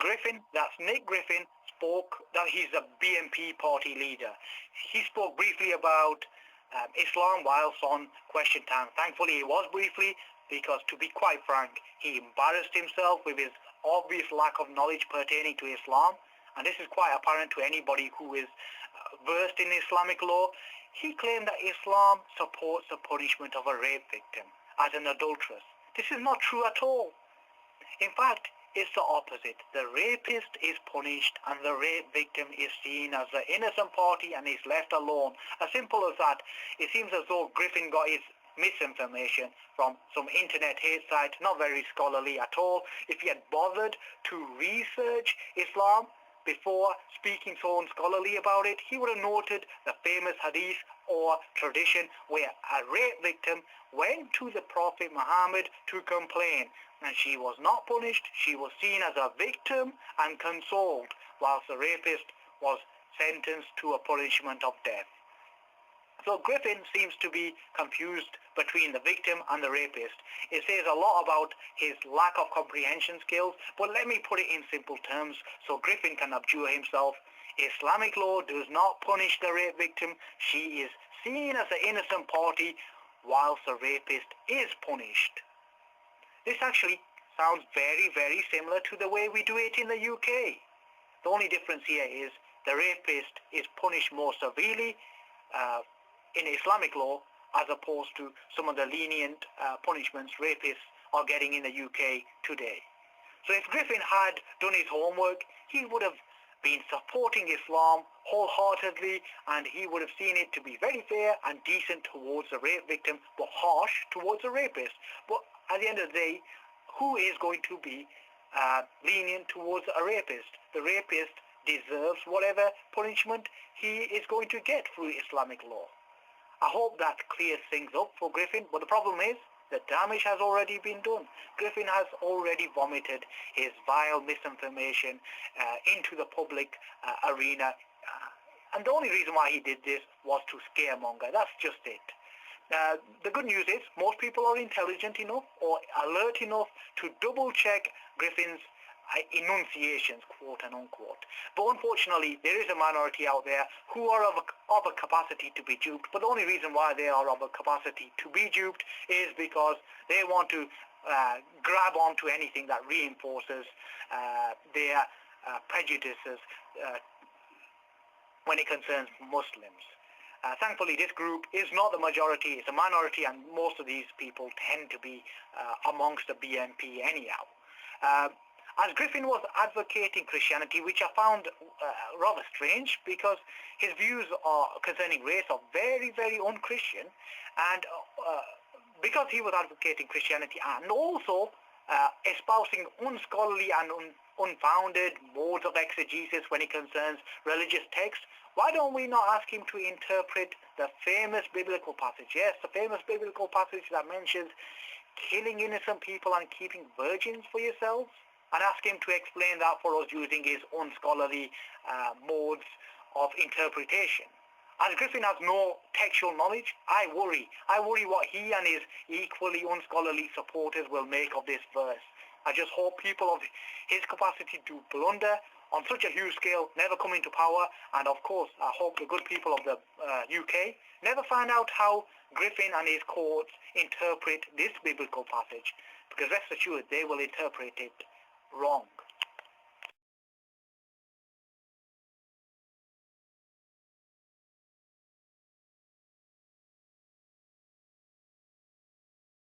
Griffin, that's Nick Griffin, spoke that he's a BNP party leader. He spoke briefly about Islam whilst on Question Time. Thankfully, it was briefly because, to be quite frank, he embarrassed himself with his obvious lack of knowledge pertaining to Islam. And this is quite apparent to anybody who is versed in Islamic law. He claimed that Islam supports the punishment of a rape victim as an adulteress. This is not true at all. In fact, it's the opposite. The rapist is punished and the rape victim is seen as the innocent party and is left alone. As simple as that. It seems as though Griffin got his misinformation from some internet hate site, not very scholarly at all. If he had bothered to research Islam before speaking so unscholarly about it, he would have noted the famous hadith or tradition where a rape victim went to the Prophet Muhammad to complain, and she was not punished. She was seen as a victim and consoled, whilst the rapist was sentenced to a punishment of death. So Griffin seems to be confused between the victim and the rapist. It says a lot about his lack of comprehension skills, but let me put it in simple terms so Griffin can abjure himself. Islamic law does not punish the rape victim. She is seen as the innocent party whilst the rapist is punished. This actually sounds very, very similar to the way we do it in the UK. The only difference here is the rapist is punished more severely in Islamic law as opposed to some of the lenient punishments rapists are getting in the UK today. So if Griffin had done his homework, he would have been supporting Islam wholeheartedly, and he would have seen it to be very fair and decent towards the rape victim, but harsh towards the rapist. But at the end of the day, who is going to be lenient towards a rapist? The rapist deserves whatever punishment he is going to get through Islamic law. I hope that clears things up for Griffin, but the problem is the damage has already been done. Griffin has already vomited his vile misinformation into the public arena, and the only reason why he did this was to scaremonger. That's just it. The good news is most people are intelligent enough or alert enough to double check Griffin's enunciations, quote and unquote. But unfortunately, there is a minority out there who are of a capacity to be duped. But the only reason why they are of a capacity to be duped is because they want to grab onto anything that reinforces their prejudices when it concerns Muslims. Thankfully, this group is not the majority, it's a minority, and most of these people tend to be amongst the BNP anyhow. As Griffin was advocating Christianity, which I found rather strange because his views concerning race are very, very un-Christian, and because he was advocating Christianity and also espousing unscholarly and unfounded modes of exegesis when it concerns religious texts, why don't we not ask him to interpret the famous biblical passage? Yes, the famous biblical passage that mentions killing innocent people and keeping virgins for yourselves, and ask him to explain that for us using his unscholarly modes of interpretation. As Griffin has no textual knowledge, I worry what he and his equally unscholarly supporters will make of this verse. I just hope people of his capacity to blunder on such a huge scale never come into power, and of course I hope the good people of the UK never find out how Griffin and his courts interpret this biblical passage, because rest assured they will interpret it wrong.